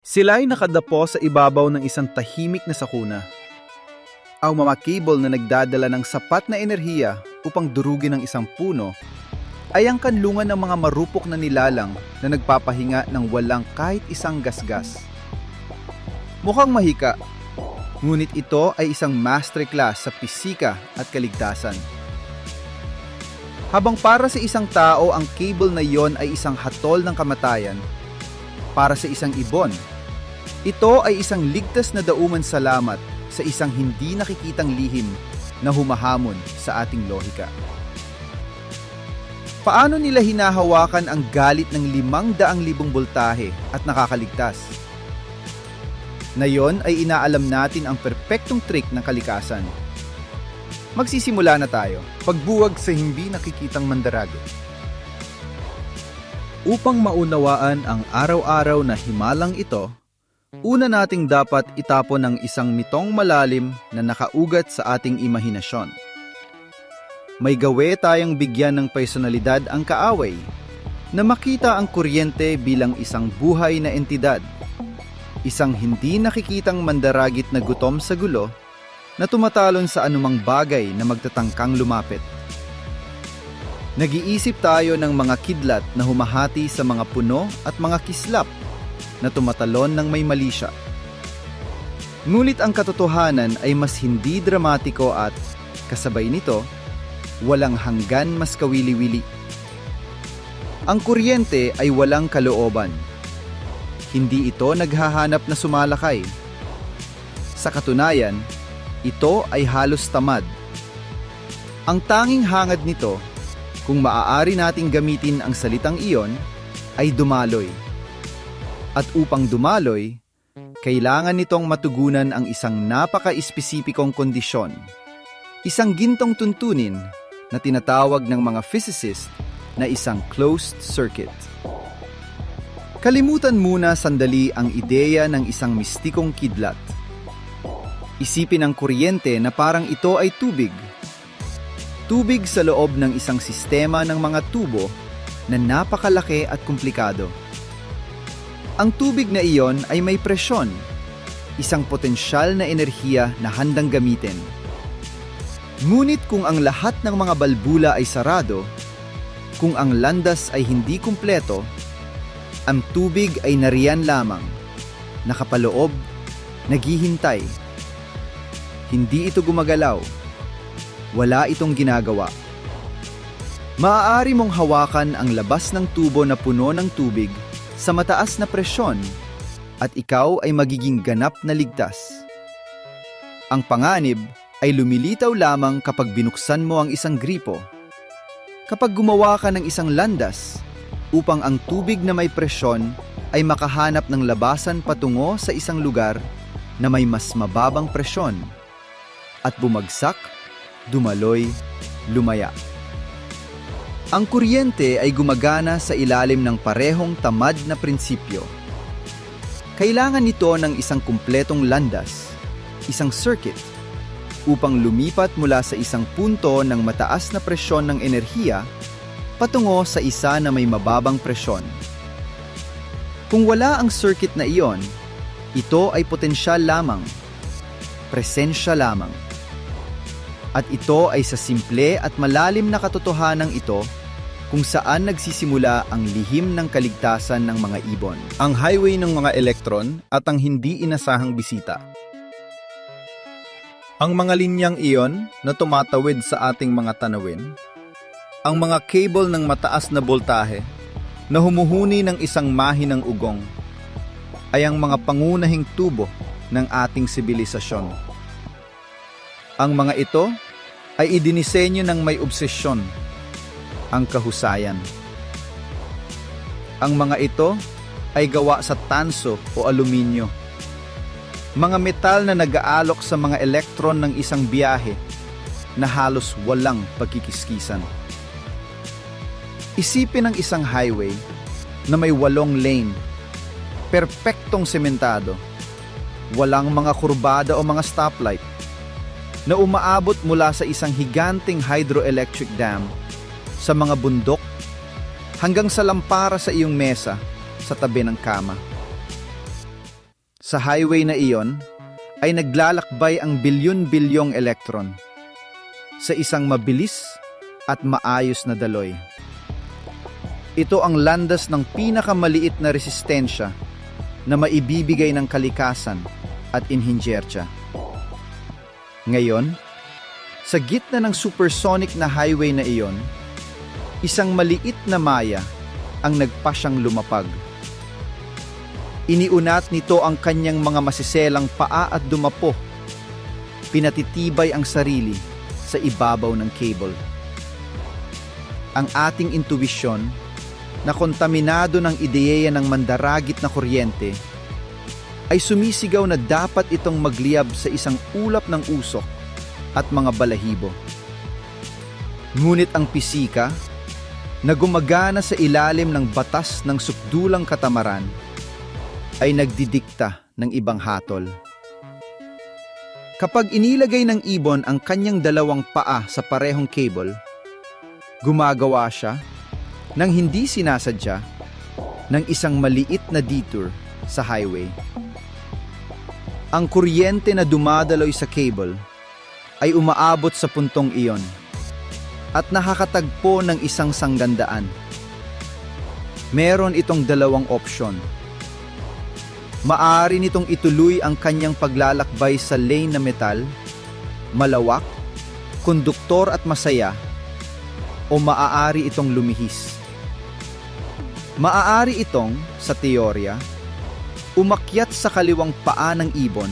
Sila'y nakadapo sa ibabaw ng isang tahimik na sakuna. Ang mga cable na nagdadala ng sapat na enerhiya upang durugin ang isang puno ay ang kanlungan ng mga marupok na nilalang na nagpapahinga ng walang kahit isang gasgas. Mukhang mahika, ngunit ito ay isang masterclass sa pisika at kaligtasan. Habang para sa isang tao ang cable na iyon ay isang hatol ng kamatayan, para sa isang ibon, ito ay isang ligtas na dauman salamat sa isang hindi nakikitang lihim na humahamon sa ating lohika. Paano nila hinahawakan ang galit ng 500,000 boltahe at nakakaligtas? Ngayon ay inaalam natin ang perpektong trick ng kalikasan. Magsisimula na tayo, pagbuwag sa hindi nakikitang mandarago. Upang maunawaan ang araw-araw na himalang ito, una nating dapat itapon ang isang mitong malalim na nakaugat sa ating imahinasyon. May gawe tayong bigyan ng personalidad ang kaaway, na makita ang kuryente bilang isang buhay na entidad, isang hindi nakikitang mandaragit na gutom sa gulo na tumatalon sa anumang bagay na magtatangkang lumapit. Nag-iisip tayo ng mga kidlat na humahati sa mga puno at mga kislap na tumatalon ng may mali siya. Ngunit ang katotohanan ay mas hindi dramatiko at, kasabay nito, walang hanggan mas kawili-wili. Ang kuryente ay walang kalooban. Hindi ito naghahanap na sumalakay. Sa katunayan, ito ay halos tamad. Ang tanging hangad nito, kung maaari nating gamitin ang salitang iyon, ay dumaloy. At upang dumaloy, kailangan nitong matugunan ang isang napaka-espesipikong kondisyon. Isang gintong tuntunin na tinatawag ng mga physicist na isang closed circuit. Kalimutan muna sandali ang ideya ng isang mistikong kidlat. Isipin ang kuryente na parang ito ay tubig. Tubig sa loob ng isang sistema ng mga tubo na napakalaki at komplikado. Ang tubig na iyon ay may presyon, isang potensyal na enerhiya na handang gamitin. Ngunit kung ang lahat ng mga balbula ay sarado, kung ang landas ay hindi kumpleto, ang tubig ay nariyan lamang, nakapaloob, naghihintay. Hindi ito gumagalaw. Wala itong ginagawa. Maaari mong hawakan ang labas ng tubo na puno ng tubig sa mataas na presyon at ikaw ay magiging ganap na ligtas. Ang panganib ay lumilitaw lamang kapag binuksan mo ang isang gripo. Kapag gumawa ka ng isang landas upang ang tubig na may presyon ay makahanap ng labasan patungo sa isang lugar na may mas mababang presyon at bumagsak, dumaloy, lumaya. Ang kuryente ay gumagana sa ilalim ng parehong tamad na prinsipyo. Kailangan nito ng isang kumpletong landas, isang circuit, upang lumipat mula sa isang punto ng mataas na presyon ng enerhiya patungo sa isa na may mababang presyon. Kung wala ang circuit na iyon, ito ay potensyal lamang, presensya lamang. At ito ay sa simple at malalim na katotohanan ito kung saan nagsisimula ang lihim ng kaligtasan ng mga ibon. Ang highway ng mga elektron at ang hindi inasahang bisita. Ang mga linyang iyon na tumatawid sa ating mga tanawin, ang mga cable ng mataas na boltahe na humuhuni ng isang mahinang ugong, ay ang mga pangunahing tubo ng ating sibilisasyon. Ang mga ito ay idinisenyo ng may obsesyon, ang kahusayan. Ang mga ito ay gawa sa tanso o aluminyo, mga metal na nag-aalok sa mga elektron ng isang biyahe na halos walang pagkikiskisan. Isipin ang isang highway na may 8 lane, perpektong sementado, walang mga kurbada o mga stoplight, na umaabot mula sa isang higanting hydroelectric dam sa mga bundok hanggang sa lampara sa iyong mesa sa tabi ng kama. Sa highway na iyon ay naglalakbay ang bilyon-bilyong elektron sa isang mabilis at maayos na daloy. Ito ang landas ng pinakamaliit na resistensya na maibibigay ng kalikasan at inhinjertya. Ngayon, sa gitna ng supersonic na highway na iyon, isang maliit na maya ang nagpasyang lumapag. Iniunat nito ang kanyang mga masiselang paa at dumapo. Pinatitibay ang sarili sa ibabaw ng cable. Ang ating intuwisyon na kontaminado ng ideya ng mandaragit na kuryente ay sumisigaw na dapat itong magliyab sa isang ulap ng usok at mga balahibo. Ngunit ang pisika na gumagana sa ilalim ng batas ng sukdulang katamaran ay nagdidikta ng ibang hatol. Kapag inilagay ng ibon ang kanyang dalawang paa sa parehong cable, gumagawa siya nang hindi sinasadya ng isang maliit na detour sa highway. Ang kuryente na dumadaloy sa cable ay umaabot sa puntong iyon at nakakatagpo ng isang sanggandaan. Meron itong dalawang opsyon. Maaari nitong ituloy ang kanyang paglalakbay sa lane na metal, malawak, konduktor at masaya, o maaari itong lumihis. Maaari itong, sa teorya, umakyat sa kaliwang paa ng ibon,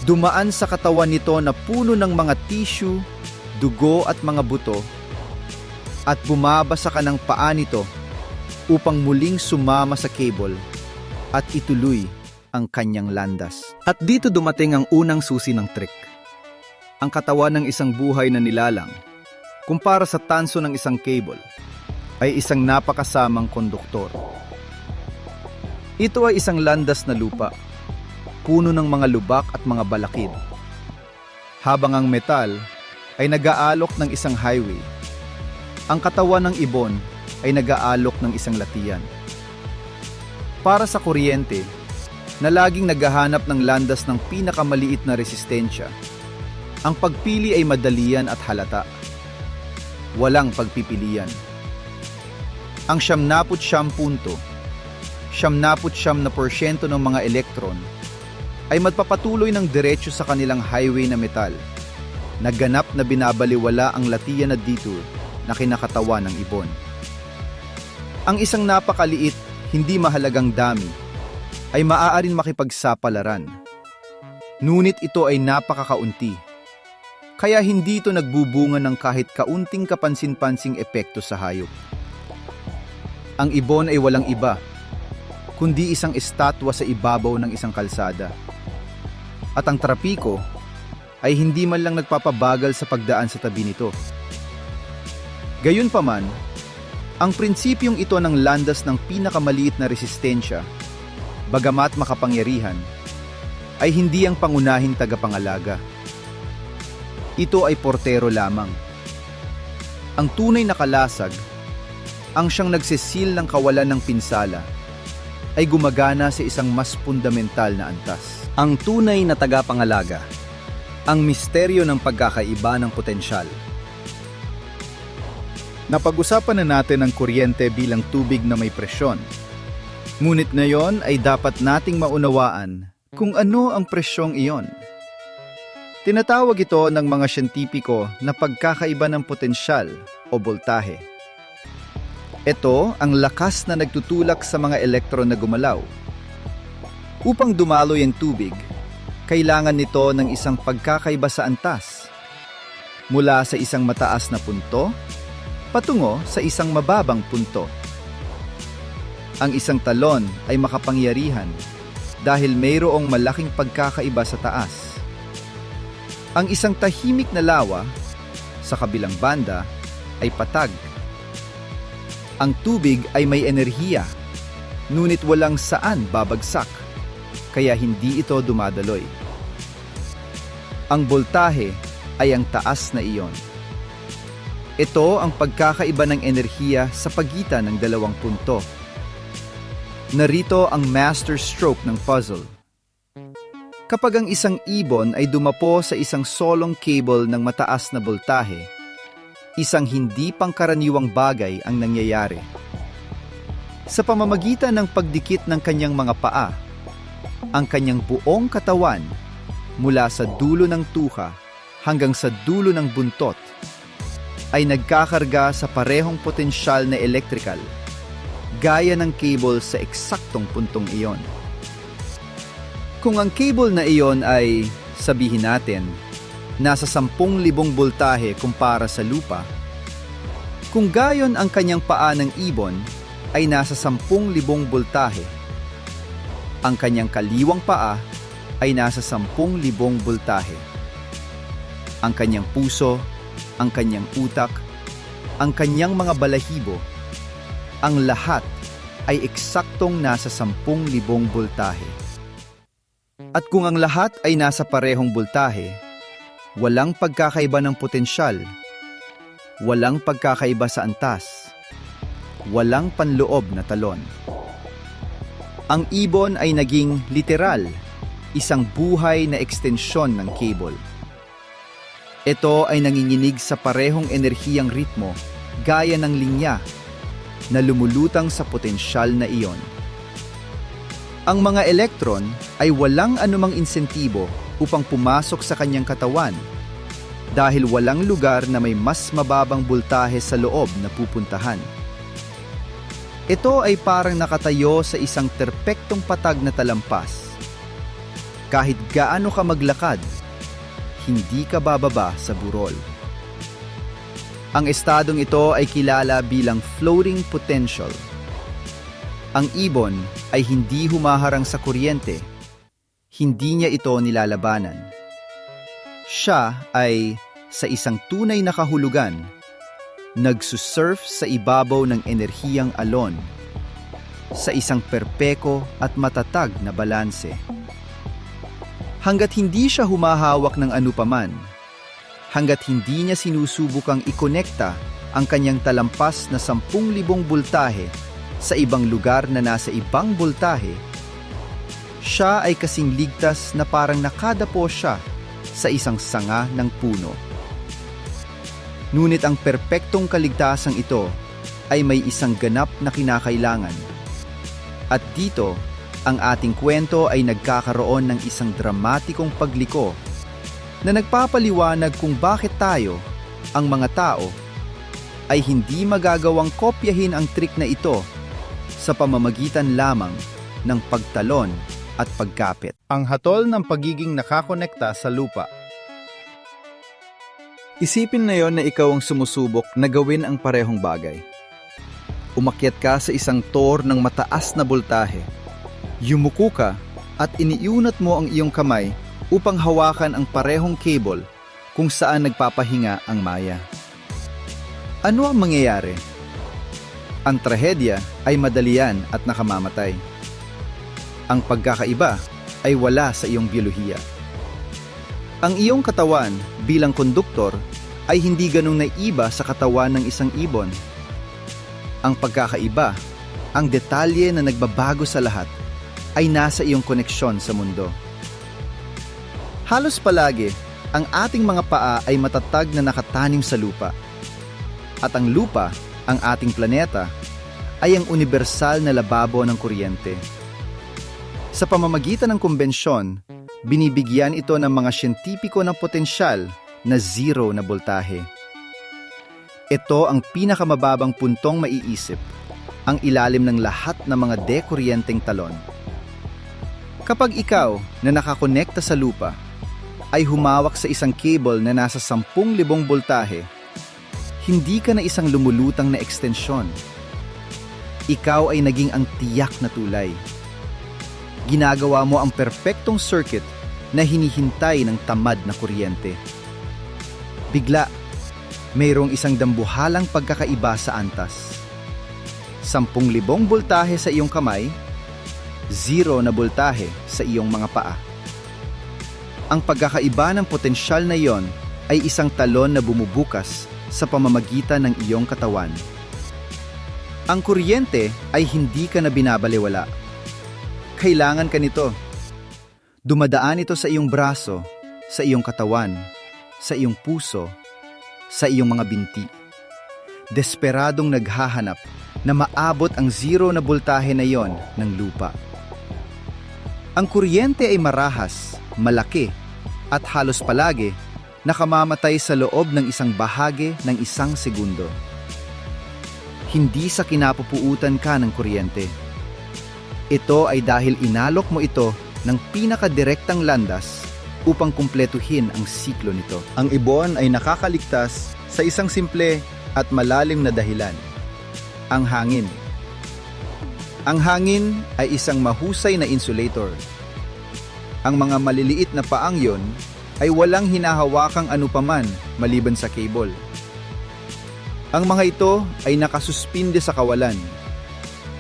dumaan sa katawan nito na puno ng mga tissue, dugo at mga buto, at bumaba sa kanang paa nito upang muling sumama sa cable at ituloy ang kanyang landas. At dito dumating ang unang susi ng trick. Ang katawan ng isang buhay na nilalang, kumpara sa tanso ng isang cable, ay isang napakasamang konduktor. Ito ay isang landas na lupa, puno ng mga lubak at mga balakid. Habang ang metal ay nag-aalok ng isang highway, ang katawan ng ibon ay nag-aalok ng isang latiyan. Para sa kuryente, na laging naghahanap ng landas ng pinakamaliit na resistensya, ang pagpili ay madalian at halata. Walang pagpipilian. Ang 79%, 79% ng mga elektron ay magpapatuloy ng diretsyo sa kanilang highway na metal, na ganap na binabaliwala ang latiyan na detour na kinakatawan ng ibon. Ang isang napakaliit, hindi mahalagang dami, ay maaaring makipagsapalaran. Ngunit ito ay napakakaunti, kaya hindi ito nagbubunga ng kahit kaunting kapansin-pansing epekto sa hayop. Ang ibon ay walang iba, kundi isang estatwa sa ibabaw ng isang kalsada. At ang trapiko ay hindi man lang nagpapabagal sa pagdaan sa tabi nito. Gayunpaman, ang prinsipyong ito ng landas ng pinakamaliit na resistensya, bagamat makapangyarihan, ay hindi ang pangunahing tagapangalaga. Ito ay portero lamang. Ang tunay na kalasag, ang siyang nagsisil ng kawalan ng pinsala, ay gumagana sa isang mas fundamental na antas. Ang tunay na tagapangalaga, ang misteryo ng pagkakaiba ng potensyal. Napag-usapan na natin ang kuryente bilang tubig na may presyon. Ngunit ngayon ay dapat nating maunawaan kung ano ang presyong iyon. Tinatawag ito ng mga siyentipiko na pagkakaiba ng potensyal o boltahe. Ito ang lakas na nagtutulak sa mga elektron na gumalaw. Upang dumaloy ang tubig, kailangan nito ng isang pagkakaiba sa antas, mula sa isang mataas na punto patungo sa isang mababang punto. Ang isang talon ay makapangyarihan dahil mayroong malaking pagkakaiba sa taas. Ang isang tahimik na lawa sa kabilang banda ay patag. Ang tubig ay may enerhiya, ngunit walang saan babagsak, kaya hindi ito dumadaloy. Ang boltahe ay ang taas na iyon. Ito ang pagkakaiba ng enerhiya sa pagitan ng dalawang punto. Narito ang master stroke ng puzzle. Kapag ang isang ibon ay dumapo sa isang solong cable ng mataas na boltahe, isang hindi pangkaraniwang bagay ang nangyayari. Sa pamamagitan ng pagdikit ng kanyang mga paa, ang kanyang buong katawan mula sa dulo ng tuka hanggang sa dulo ng buntot ay nagkakarga sa parehong potensyal na elektrikal, gaya ng cable sa eksaktong puntong iyon. Kung ang cable na iyon ay, sabihin natin, nasa 10,000 boltahe kumpara sa lupa, kung gayon ang kanyang paa ng ibon ay nasa 10,000 boltahe, ang kanyang kaliwang paa ay nasa 10,000 boltahe. Ang kanyang puso, ang kanyang utak, ang kanyang mga balahibo, ang lahat ay eksaktong nasa 10,000 boltahe. At kung ang lahat ay nasa parehong boltahe, walang pagkakaiba ng potensyal, walang pagkakaiba sa antas, walang panloob na talon. Ang ibon ay naging literal, isang buhay na ekstensyon ng cable. Ito ay nanginginig sa parehong enerhiyang ritmo gaya ng linya na lumulutang sa potensyal na iyon. Ang mga elektron ay walang anumang insentibo upang pumasok sa kanyang katawan dahil walang lugar na may mas mababang boltahe sa loob na pupuntahan. Ito ay parang nakatayo sa isang perpektong patag na talampas. Kahit gaano ka maglakad, hindi ka bababa sa burol. Ang estadong ito ay kilala bilang floating potential. Ang ibon ay hindi humaharang sa kuryente, hindi niya ito nilalabanan. Siya ay, sa isang tunay na kahulugan, nagsusurf sa ibabaw ng enerhiyang alon, sa isang perpeko at matatag na balanse. Hanggat hindi siya humahawak ng anupaman, hanggat hindi niya sinusubukang ikonekta ang kanyang talampas na 10,000 boltahe sa ibang lugar na nasa ibang boltahe, siya ay kasing ligtas na parang nakadapo siya sa isang sanga ng puno. Ngunit ang perpektong kaligtasang ito ay may isang ganap na kinakailangan. At dito, ang ating kwento ay nagkakaroon ng isang dramatikong pagliko na nagpapaliwanag kung bakit tayo, ang mga tao, ay hindi magagawang kopyahin ang trick na ito sa pamamagitan lamang ng pagtalon at pagkapit. Ang hatol ng pagiging nakakonekta sa lupa. Isipin na yon na ikaw ang sumusubok na gawin ang parehong bagay. Umakyat ka sa isang tor ng mataas na boltahe. Yumuko ka at iniunat mo ang iyong kamay upang hawakan ang parehong cable kung saan nagpapahinga ang maya. Ano ang mangyayari? Ang trahedya ay madalian at nakamamatay. Ang pagkakaiba ay wala sa iyong biyolohiya. Ang iyong katawan bilang konduktor ay hindi ganong naiba sa katawan ng isang ibon. Ang pagkakaiba, ang detalye na nagbabago sa lahat, ay nasa iyong koneksyon sa mundo. Halos palagi, ang ating mga paa ay matatag na nakatanim sa lupa. At ang lupa, ang ating planeta, ay ang universal na lababo ng kuryente. Sa pamamagitan ng kumbensyon, binibigyan ito ng mga siyentipiko ng potensyal na 0 na boltahe. Ito ang pinakamababang puntong maiisip, ang ilalim ng lahat ng mga dekuryenteng talon. Kapag ikaw na nakakonekta sa lupa ay humawak sa isang cable na nasa 10,000 boltahe, hindi ka na isang lumulutang na ekstensyon. Ikaw ay naging ang tiyak na tulay. Ginagawa mo ang perpektong circuit na hinihintay ng tamad na kuryente. Bigla, mayroong isang dambuhalang pagkakaiba sa antas. 10,000 boltahe sa iyong kamay, 0 na boltahe sa iyong mga paa. Ang pagkakaiba ng potensyal na iyon ay isang talon na bumubukas sa pamamagitan ng iyong katawan. Ang kuryente ay hindi ka na binabalewala. Kailangan ka nito. Dumadaan ito sa iyong braso, sa iyong katawan, sa iyong puso, sa iyong mga binti. Desperadong naghahanap na maabot ang zero na boltahe na iyon ng lupa. Ang kuryente ay marahas, malaki, at halos palagi nakamamatay sa loob ng isang bahagi ng isang segundo. Hindi sa kinapupuutan ka ng kuryente. Ito ay dahil inalok mo ito ng pinakadirektang landas upang kumpletuhin ang siklo nito. Ang ibon ay nakakaligtas sa isang simple at malalim na dahilan: ang hangin. Ang hangin ay isang mahusay na insulator. Ang mga maliliit na paang yon ay walang hinahawakang anupaman maliban sa cable. Ang mga ito ay nakasuspinde sa kawalan,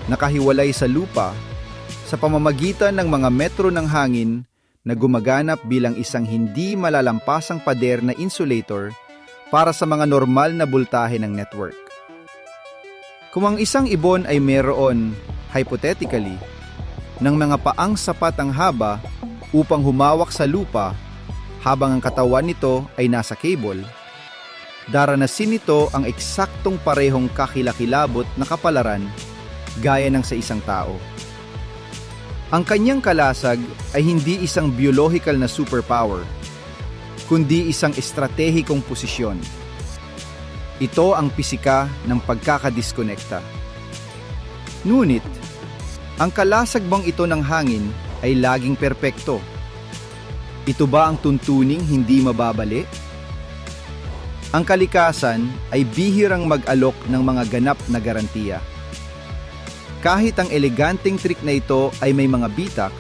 nakahiwalay sa lupa sa pamamagitan ng mga metro ng hangin na gumaganap bilang isang hindi malalampasang pader na insulator para sa mga normal na boltahe ng network. Kung ang isang ibon ay mayroon, hypothetically, ng mga paang sapat ang haba upang humawak sa lupa habang ang katawan nito ay nasa cable, daranasin nito ang eksaktong parehong kakilakilabot na kapalaran gaya ng sa isang tao. Ang kanyang kalasag ay hindi isang biological na superpower, kundi isang estratehikong posisyon. Ito ang pisika ng pagkakadiskonekta. Ngunit, ang kalasag bang ito ng hangin ay laging perpekto? Ito ba ang tuntuning hindi mababali? Ang kalikasan ay bihirang mag-alok ng mga ganap na garantiya. Kahit ang eleganteng trick na ito ay may mga bitak,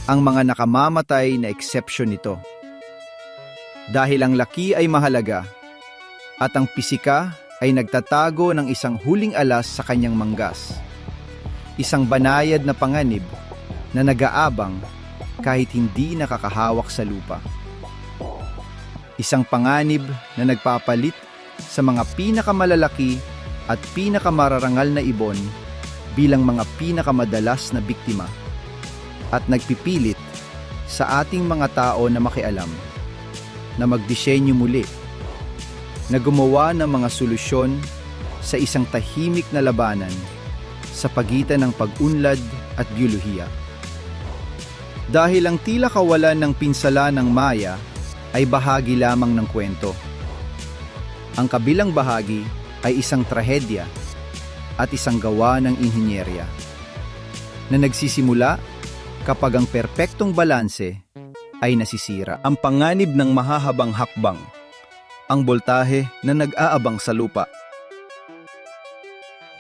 ang mga nakamamatay na exception nito. Dahil ang laki ay mahalaga, at ang pisika ay nagtatago ng isang huling alas sa kanyang manggas. Isang banayad na panganib na nag-aabang kahit hindi nakakahawak sa lupa. Isang panganib na nagpapalit sa mga pinakamalalaki at pinakamararangal na ibon bilang mga pinakamadalas na biktima at nagpipilit sa ating mga tao na makialam na magdisenyo muli, na gumawa ng mga solusyon sa isang tahimik na labanan sa pagitan ng pag-unlad at biolohiya. Dahil ang tila kawalan ng pinsala ng Maya ay bahagi lamang ng kwento. Ang kabilang bahagi ay isang trahedya at isang gawa ng inhinyerya na nagsisimula kapag ang perpektong balanse ay nasisira. Ang panganib ng mahahabang hakbang, ang boltahe na nag-aabang sa lupa.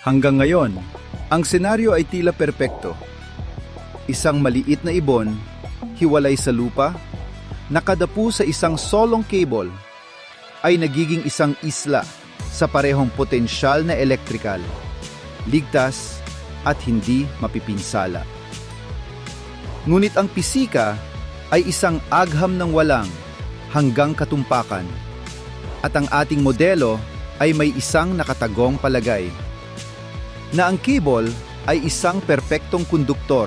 Hanggang ngayon, ang senaryo ay tila perpekto. Isang maliit na ibon, hiwalay sa lupa, nakadapu sa isang solong cable, ay nagiging isang isla sa parehong potensyal na elektrikal, ligtas at hindi mapipinsala. Ngunit ang pisika ay isang agham ng walang hanggang katumpakan, at ang ating modelo ay may isang nakatagong palagay na ang cable ay isang perpektong konduktor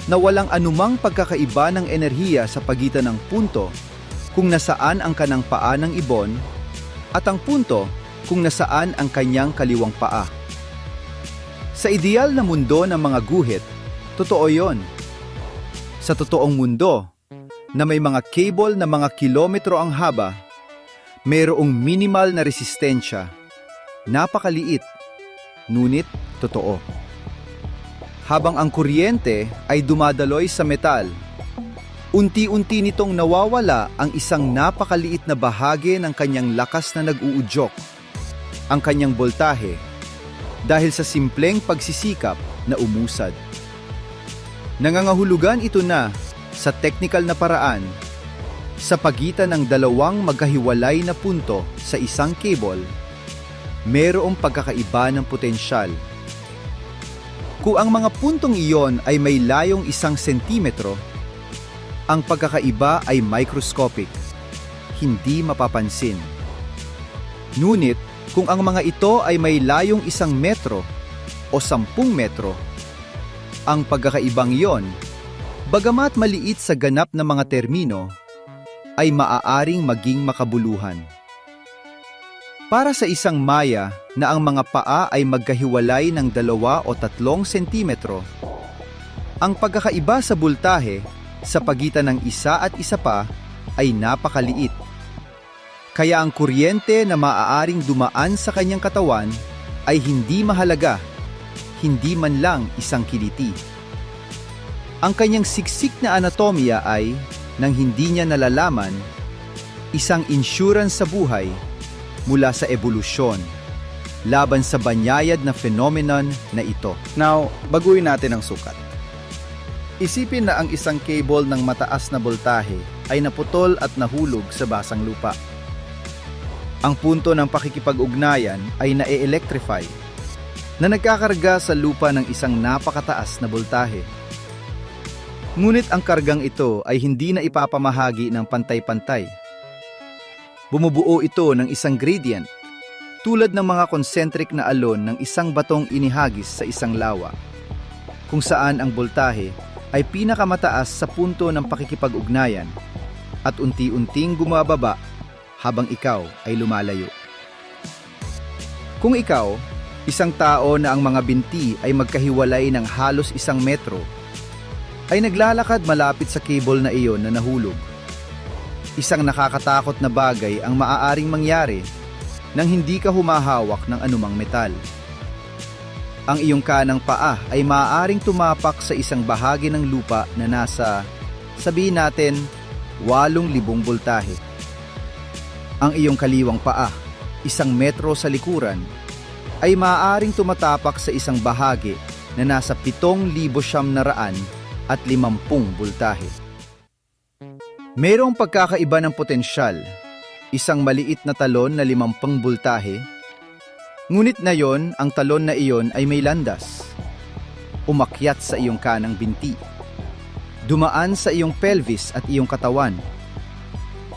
na walang anumang pagkakaiba ng enerhiya sa pagitan ng punto kung nasaan ang kanang paa ng ibon at ang punto kung nasaan ang kanyang kaliwang paa. Sa ideal na mundo ng mga guhit, totoo yon. Sa totoong mundo, na may mga cable na mga kilometro ang haba, mayroong minimal na resistensya, napakaliit, ngunit totoo. Habang ang kuryente ay dumadaloy sa metal, unti-unti nitong nawawala ang isang napakaliit na bahagi ng kanyang lakas na nag-uudyok, ang kanyang boltahe, dahil sa simpleng pagsisikap na umusad. Nangangahulugan ito na, sa teknikal na paraan, sa pagitan ng dalawang magkahiwalay na punto sa isang cable, mayroong pagkakaiba ng potensyal. Kung ang mga puntong iyon ay may layong 1 sentimetro, ang pagkakaiba ay microscopic, hindi mapapansin. Ngunit kung ang mga ito ay may layong 1 metro o 10 metro, ang pagkakaibang iyon Bagamat maliit sa ganap na mga termino, ay maaaring maging makabuluhan. Para sa isang maya na ang mga paa ay magkahiwalay ng 2 o 3 sentimetro, ang pagkakaiba sa bultahe sa pagitan ng isa at isa pa ay napakaliit. Kaya ang kuryente na maaaring dumaan sa kanyang katawan ay hindi mahalaga, hindi man lang isang kiliti. Ang kanyang siksik na anatomiya ay, nang hindi niya nalalaman, isang insurance sa buhay mula sa ebolusyon laban sa banyayad na phenomenon na ito. Now, baguhin natin ang sukat. Isipin na ang isang cable ng mataas na boltahe ay naputol at nahulog sa basang lupa. Ang punto ng pakikipag-ugnayan ay na-electrify, na nagkakarga sa lupa ng isang napakataas na boltahe. Ngunit ang kargang ito ay hindi na ipapamahagi ng pantay-pantay. Bumubuo ito ng isang gradient, tulad ng mga concentric na alon ng isang batong inihagis sa isang lawa, kung saan ang boltahe ay pinakamataas sa punto ng pakikipag-ugnayan at unti-unting bumababa habang ikaw ay lumalayo. Kung ikaw, isang tao na ang mga binti ay magkahiwalay ng halos 1 metro, ay naglalakad malapit sa cable na iyon na nahulog. Isang nakakatakot na bagay ang maaaring mangyari nang hindi ka humahawak ng anumang metal. Ang iyong kanang paa ay maaaring tumapak sa isang bahagi ng lupa na nasa, sabihin natin, 8,000 boltahe. Ang iyong kaliwang paa, 1 metro sa likuran, ay maaaring tumatapak sa isang bahagi na nasa 7,900 at 50 boltahe. Mayroong pagkakaiba ng potensyal, isang maliit na talon na 50 boltahe, ngunit ngayon ang talon na iyon ay may landas. Umakyat sa iyong kanang binti, dumaan sa iyong pelvis at iyong katawan,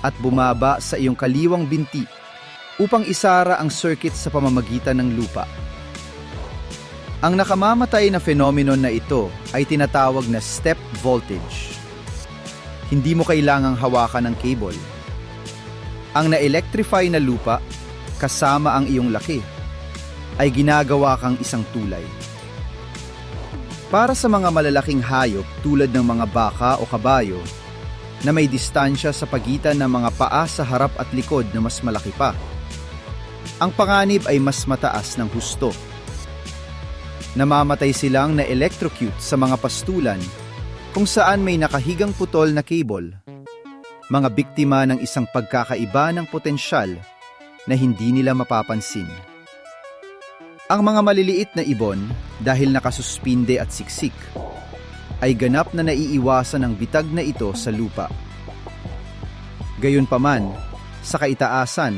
at bumaba sa iyong kaliwang binti upang isara ang circuit sa pamamagitan ng lupa. Ang nakamamatay na phenomenon na ito ay tinatawag na step voltage. Hindi mo kailangang hawakan ng cable. Ang na-electrify na lupa, kasama ang iyong laki, ay ginagawa kang isang tulay. Para sa mga malalaking hayop tulad ng mga baka o kabayo, na may distansya sa pagitan ng mga paa sa harap at likod na mas malaki pa, ang panganib ay mas mataas ng husto. Namamatay silang na-electrocute sa mga pastulan kung saan may nakahigang putol na cable, mga biktima ng isang pagkakaiba ng potensyal na hindi nila mapapansin. Ang mga maliliit na ibon, dahil nakasuspinde at siksik, ay ganap na naiiwasan ang bitag na ito sa lupa. Gayunpaman, sa kaitaasan,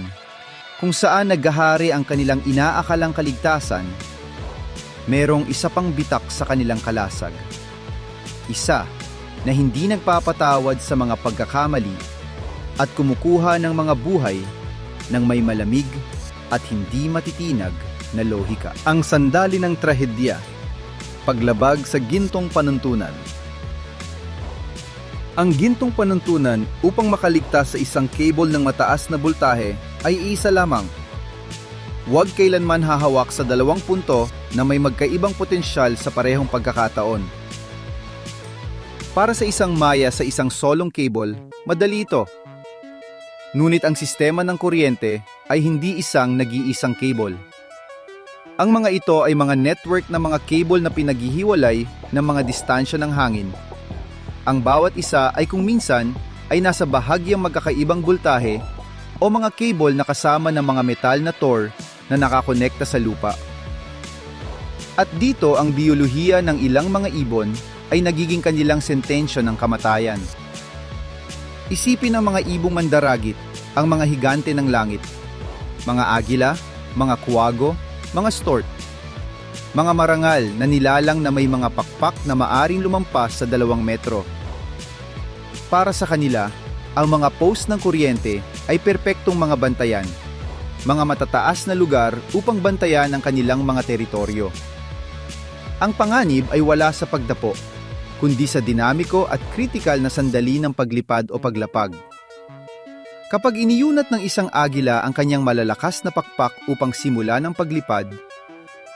kung saan naghahari ang kanilang inaakalang kaligtasan, merong isa pang bitak sa kanilang kalasag. Isa na hindi nagpapatawad sa mga pagkakamali at kumukuha ng mga buhay ng may malamig at hindi matitinag na lohika. Ang sandali ng trahedya, paglabag sa gintong panuntunan. Ang gintong panuntunan upang makaligtas sa isang cable ng mataas na boltahe ay isa lamang. Huwag kailanman hahawak sa 2 punto na may magkaibang potensyal sa parehong pagkakataon. Para sa isang maya sa isang solong cable, madali ito. Ngunit ang sistema ng kuryente ay hindi isang nag-iisang cable. Ang mga ito ay mga network na mga cable na pinaghihiwalay ng mga distansya ng hangin. Ang bawat isa ay kung minsan ay nasa bahagyang magkakaibang boltahe o mga cable na kasama ng mga metal na Tor na nakakonekta sa lupa. At dito ang biyolohiya ng ilang mga ibon ay nagiging kanilang sentensya ng kamatayan. Isipin ang mga ibong mandaragit, ang mga higante ng langit, mga agila, mga kuwago, mga stork, mga marangal na nilalang na may mga pakpak na maaring lumampas sa 2 metro. Para sa kanila, ang mga post ng kuryente ay perpektong mga bantayan, mga matataas na lugar upang bantayan ang kanilang mga teritoryo. Ang panganib ay wala sa pagdapo, kundi sa dinamiko at kritikal na sandali ng paglipad o paglapag. Kapag iniyunat ng isang agila ang kanyang malalakas na pakpak upang simula ng paglipad,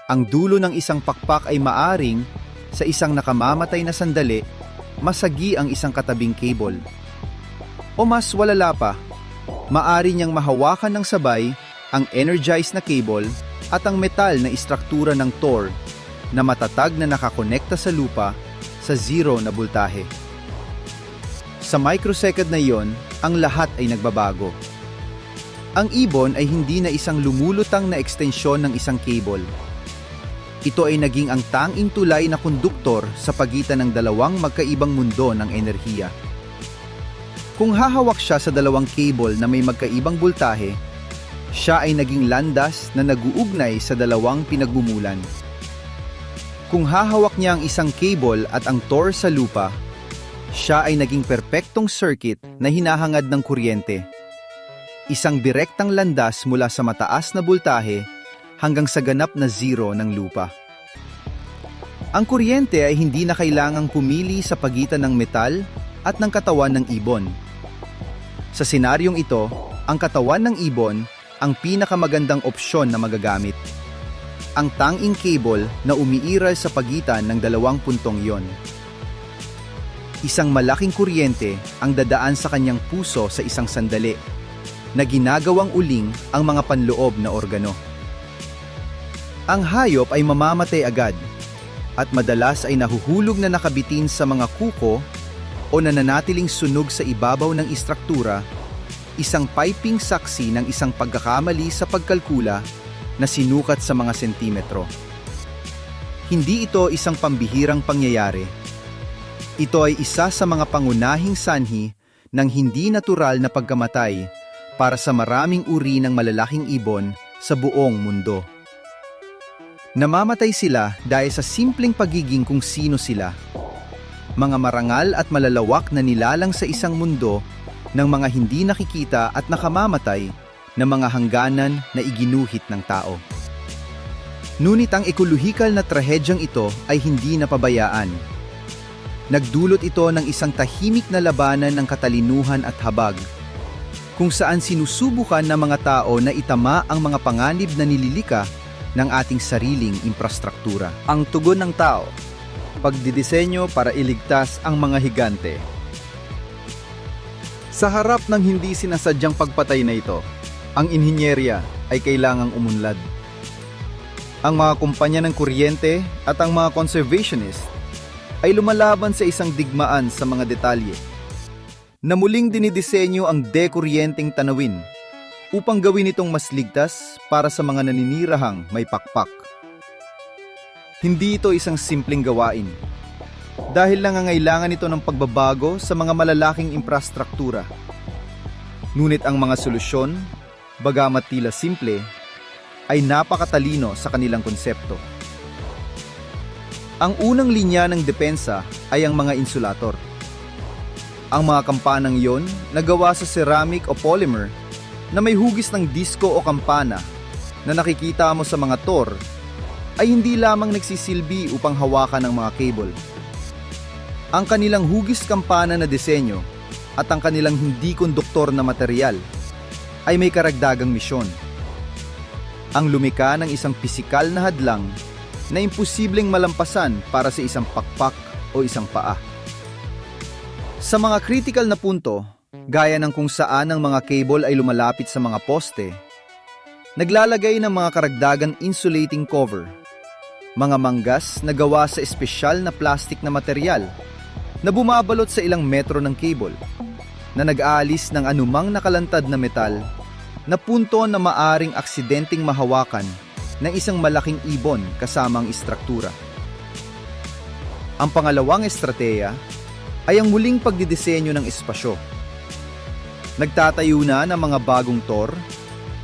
ang dulo ng isang pakpak ay maaring, sa isang nakamamatay na sandali, masagi ang isang katabing cable. O mas walala pa, maari niyang mahawakan ng sabay ang energized na cable at ang metal na istruktura ng Tor na matatag na nakakonekta sa lupa sa zero na bultahe. Sa microsecond na iyon, ang lahat ay nagbabago. Ang ibon ay hindi na isang lumulutang na ekstensyon ng isang cable. Ito ay naging ang tanging tulay na konduktor sa pagitan ng dalawang magkaibang mundo ng enerhiya. Kung hahawak siya sa dalawang cable na may magkaibang bultahe, siya ay naging landas na naguugnay sa dalawang pinagmumulan. Kung hahawak niya ang isang cable at ang Tor sa lupa, siya ay naging perpektong circuit na hinahangad ng kuryente. Isang direktang landas mula sa mataas na bultahe hanggang sa ganap na zero ng lupa. Ang kuryente ay hindi na kailangang pumili sa pagitan ng metal at ng katawan ng ibon. Sa senaryong ito, ang katawan ng ibon ang pinakamagandang opsyon na magagamit. Ang tanging cable na umiiral sa pagitan ng dalawang puntong iyon. Isang malaking kuryente ang dadaan sa kanyang puso sa isang sandali, na ginagawang uling ang mga panloob na organo. Ang hayop ay mamamatay agad at madalas ay nahuhulog na nakabitin sa mga kuko o nananatiling sunog sa ibabaw ng istruktura, isang piping saksi ng isang pagkakamali sa pagkalkula na sinukat sa mga sentimetro. Hindi ito isang pambihirang pangyayari. Ito ay isa sa mga pangunahing sanhi ng hindi natural na pagkamatay para sa maraming uri ng malalaking ibon sa buong mundo. Namamatay sila dahil sa simpleng pagiging kung sino sila. Mga marangal at malalawak na nilalang sa isang mundo ng mga hindi nakikita at nakamamatay na mga hangganan na iginuhit ng tao. Ngunit ang ekolohikal na trahedyang ito ay hindi napabayaan. Nagdulot ito ng isang tahimik na labanan ng katalinuhan at habag, kung saan sinusubukan ng mga tao na itama ang mga panganib na nililika ng ating sariling infrastruktura. Ang tugon ng tao, pagdidisenyo para iligtas ang mga higante. Sa harap ng hindi sinasadyang pagpatay na ito, ang inhinyerya ay kailangang umunlad. Ang mga kumpanya ng kuryente at ang mga conservationist ay lumalaban sa isang digmaan sa mga detalye, na muling dinidisenyo ang dekuryenteng tanawin upang gawin itong mas ligtas para sa mga naninirahang may pakpak. Hindi ito isang simpleng gawain, dahil nangangailangan ito ng pagbabago sa mga malalaking infrastruktura. Ngunit ang mga solusyon, bagamat tila simple, ay napakatalino sa kanilang konsepto. Ang unang linya ng depensa ay ang mga insulator. Ang mga kampanang iyon nagawa sa ceramic o polymer na may hugis ng disko o kampana na nakikita mo sa mga Tor ay hindi lamang nagsisilbi upang hawakan ng mga cable. Ang kanilang hugis kampana na disenyo at ang kanilang hindi konduktor na material ay may karagdagang misyon. Ang lumika ng isang pisikal na hadlang na imposibleng malampasan para sa isang pakpak o isang paa. Sa mga critical na punto, gaya ng kung saan ang mga cable ay lumalapit sa mga poste, naglalagay ng mga karagdagang insulating cover, mga manggas na gawa sa espesyal na plastic na material na bumabalot sa ilang metro ng cable, na nag-aalis ng anumang nakalantad na metal na punto na maaring aksidenteng mahawakan ng isang malaking ibon kasamang istruktura. Ang pangalawang estratehiya ay ang muling pagdidisenyo ng espasyo. Nagtatayo na ng mga bagong Tor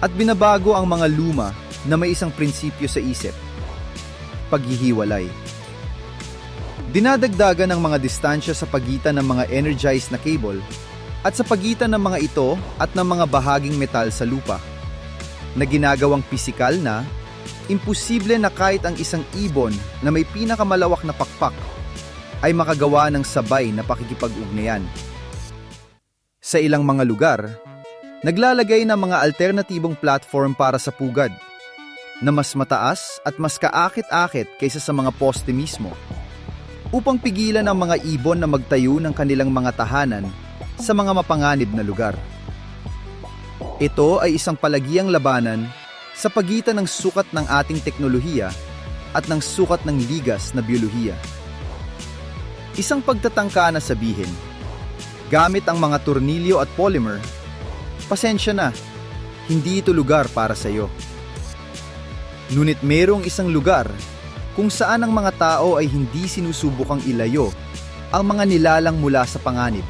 at binabago ang mga luma na may isang prinsipyo sa isip: paghihiwalay. Dinadagdagan ng mga distansya sa pagitan ng mga energized na cable at sa pagitan ng mga ito at ng mga bahaging metal sa lupa, na ginagawang pisikal na, imposible na kahit ang isang ibon na may pinakamalawak na pakpak ay makagawa ng sabay na pakikipag-ugnayan. Sa ilang mga lugar, naglalagay ng mga alternatibong platform para sa pugad na mas mataas at mas kaakit-akit kaysa sa mga poste mismo upang pigilan ang mga ibon na magtayo ng kanilang mga tahanan sa mga mapanganib na lugar. Ito ay isang palagiang labanan sa pagitan ng sukat ng ating teknolohiya at ng sukat ng ligas na biyolohiya. Isang pagtatangka na sabihin, gamit ang mga tornilyo at polymer, pasensya na, hindi ito lugar para sa iyo. Ngunit mayroong isang lugar kung saan ang mga tao ay hindi sinusubukang ilayo ang mga nilalang mula sa panganib,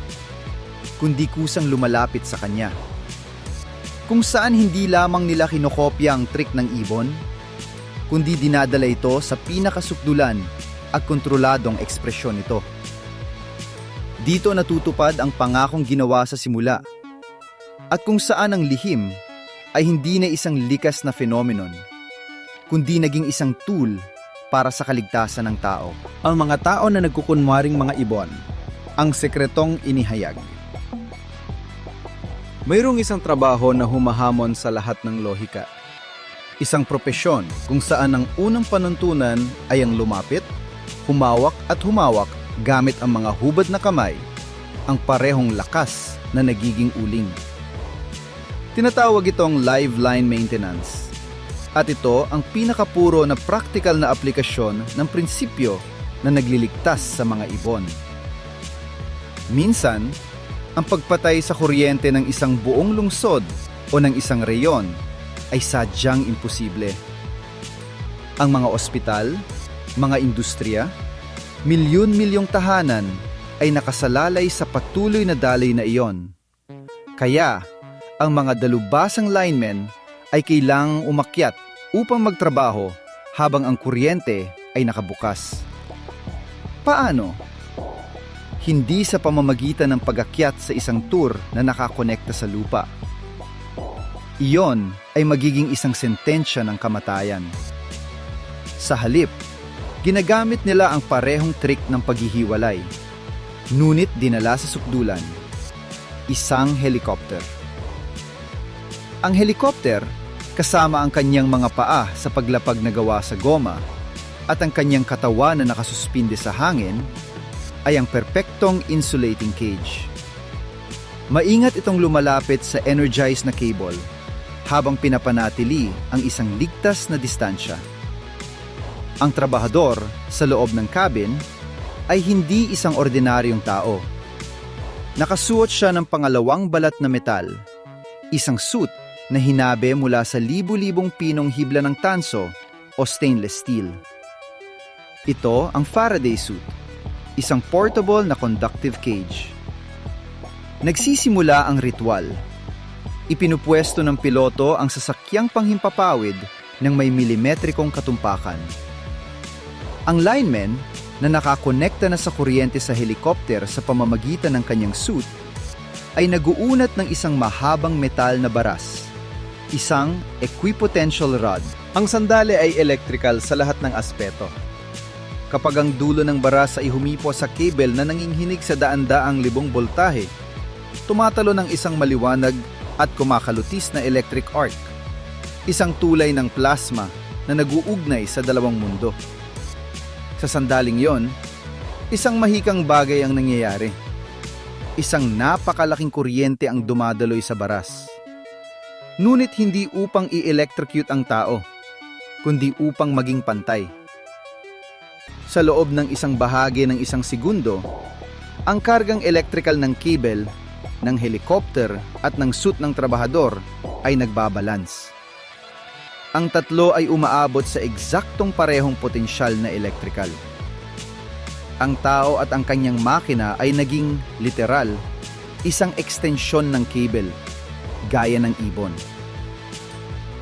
kundi kusang lumalapit sa kanya. Kung saan hindi lamang nila kinokopya ang trick ng ibon, kundi dinadala ito sa pinakasukdulan at kontroladong ekspresyon nito. Dito natutupad ang pangakong ginawa sa simula, at kung saan ang lihim ay hindi na isang likas na phenomenon, kundi naging isang tool para sa kaligtasan ng tao. Ang mga tao na nagkukunwaring mga ibon, Ang sekretong inihayag. mayroong isang trabaho na humahamon sa lahat ng lohika. Isang propesyon kung saan ang unang panuntunan ay ang lumapit, humawak at humawak gamit ang mga hubad na kamay, ang parehong lakas na nagiging uling. Tinatawag itong live line maintenance. At ito ang pinakapuro na practical na aplikasyon ng prinsipyo na nagliligtas sa mga ibon. Minsan, ang pagpatay sa kuryente ng isang buong lungsod o ng isang reyon ay sadyang imposible. Ang mga ospital, mga industriya, milyon-milyong tahanan ay nakasalalay sa patuloy na daloy na iyon. Kaya, ang mga dalubhasang linemen ay kailangang umakyat upang magtrabaho habang ang kuryente ay nakabukas. Paano? Hindi sa pamamagitan ng pag-akyat sa isang tour na nakakonekta sa lupa. Iyon ay magiging isang sentensya ng kamatayan. Sa halip, ginagamit nila ang parehong trick ng paghihiwalay, ngunit dinala sa sukdulan, isang helicopter. Ang helicopter, kasama ang kanyang mga paa sa paglapag na gawa sa goma at ang kanyang katawan na nakasuspinde sa hangin, ay ang perpektong insulating cage. Maingat itong lumalapit sa energized na cable habang pinapanatili ang isang ligtas na distansya. Ang trabahador sa loob ng cabin ay hindi isang ordinaryong tao. Nakasuot siya ng pangalawang balat na metal, isang suit na hinabe mula sa libu-libong pinong hibla ng tanso o stainless steel. Ito ang Faraday suit, isang portable na conductive cage. Nagsisimula ang ritual. Ipinupwesto ng piloto ang sasakyang panghimpapawid ng may milimetrikong katumpakan. Ang lineman na nakakonekta na sa kuryente sa helicopter sa pamamagitan ng kanyang suit ay naguunat ng isang mahabang metal na baras, isang equipotential rod. Ang sandali ay electrical sa lahat ng aspeto. Kapag ang dulo ng baras ay humipo sa cable na nanginginig sa daan-daang libong boltahe, tumatalo ng isang maliwanag at kumakalutis na electric arc, isang tulay ng plasma na naguugnay sa dalawang mundo. Sa sandaling yon, isang mahikang bagay ang nangyayari. Isang napakalaking kuryente ang dumadaloy sa baras. Ngunit hindi upang i-electrocute ang tao, kundi upang maging pantay. Sa loob ng isang bahagi ng isang segundo, ang kargang electrical ng cable, ng helicopter at ng suit ng trabahador ay nagbabalance. Ang tatlo ay umaabot sa eksaktong parehong potensyal na electrical. Ang tao at ang kanyang makina ay naging literal, isang ekstensyon ng cable, gaya ng ibon.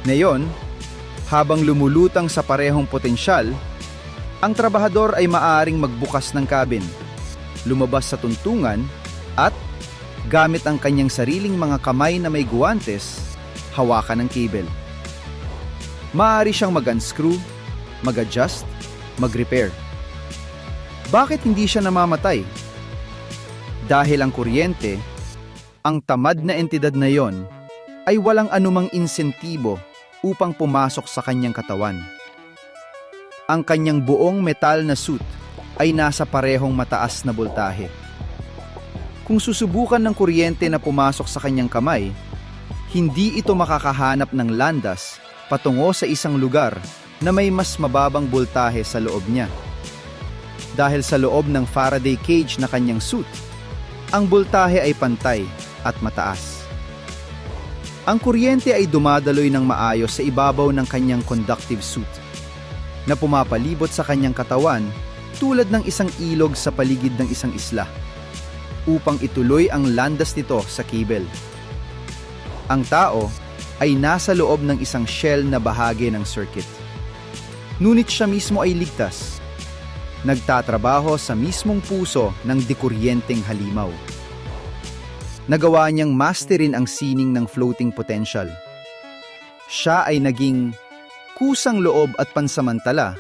Ngayon, habang lumulutang sa parehong potensyal, ang trabahador ay maaaring magbukas ng cabin, lumabas sa tuntungan at, gamit ang kanyang sariling mga kamay na may guwantes, hawakan ng cable. Maaari siyang mag-unscrew, mag-adjust, mag-repair. Bakit hindi siya namamatay? Dahil ang kuryente, ang tamad na entidad na yon, ay walang anumang insentibo upang pumasok sa kanyang katawan. Ang kanyang buong metal na suit ay nasa parehong mataas na boltahe. Kung susubukan ng kuryente na pumasok sa kanyang kamay, hindi ito makakahanap ng landas patungo sa isang lugar na may mas mababang boltahe sa loob niya. Dahil sa loob ng Faraday cage na kanyang suit, ang boltahe ay pantay at mataas. Ang kuryente ay dumadaloy ng maayos sa ibabaw ng kanyang conductive suit, na pumapalibot sa kanyang katawan tulad ng isang ilog sa paligid ng isang isla, upang ituloy ang landas nito sa cable. Ang tao ay nasa loob ng isang shell na bahagi ng circuit. Ngunit siya mismo ay ligtas. Nagtatrabaho sa mismong puso ng dikuryenteng halimaw. Nagawa niyang masterin ang sining ng floating potential. Siya ay naging kusang loob at pansamantala,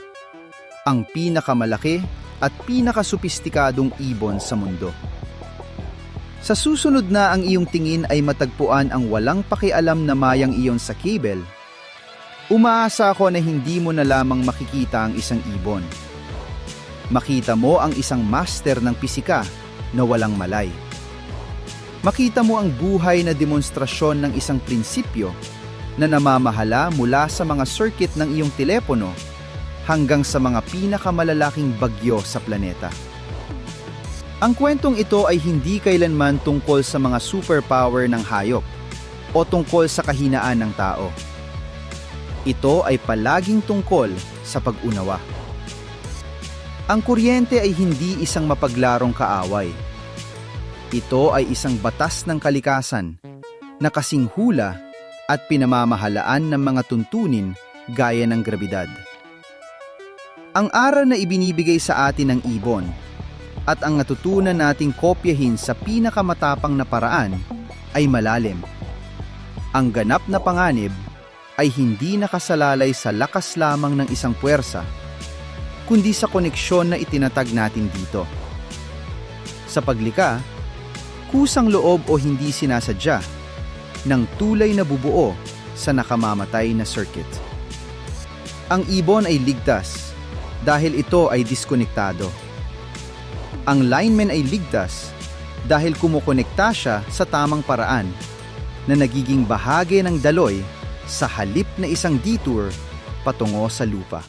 ang pinakamalaki at pinakasupistikadong ibon sa mundo. Sa susunod na ang iyong tingin ay matagpuan ang walang pakialam na mayang iyon sa cable, umaasa ako na hindi mo na lamang makikita ang isang ibon. Makita mo ang isang master ng pisika na walang malay. Makita mo ang buhay na demonstrasyon ng isang prinsipyo na namamahala mula sa mga circuit ng iyong telepono hanggang sa mga pinakamalalaking bagyo sa planeta. Ang kwentong ito ay hindi kailanman tungkol sa mga superpower ng hayop o tungkol sa kahinaan ng tao. Ito ay palaging tungkol sa pag-unawa. Ang kuryente ay hindi isang mapaglarong kaaway. Ito ay isang batas ng kalikasan na kasing hula at pinamamahalaan ng mga tuntunin gaya ng grabidad. Ang aral na ibinibigay sa atin ng ibon at ang natutunan nating kopyahin sa pinakamatapang na paraan ay malalim. Ang ganap na panganib ay hindi nakasalalay sa lakas lamang ng isang puwersa, kundi sa koneksyon na itinatag natin dito. Sa paglika, kusang loob o hindi sinasadya, ng tulay na bubuo sa nakamamatay na circuit. Ang ibon ay ligtas dahil ito ay diskonektado. Ang lineman ay ligtas dahil kumukonekta siya sa tamang paraan na nagiging bahagi ng daloy sa halip na isang detour patungo sa lupa.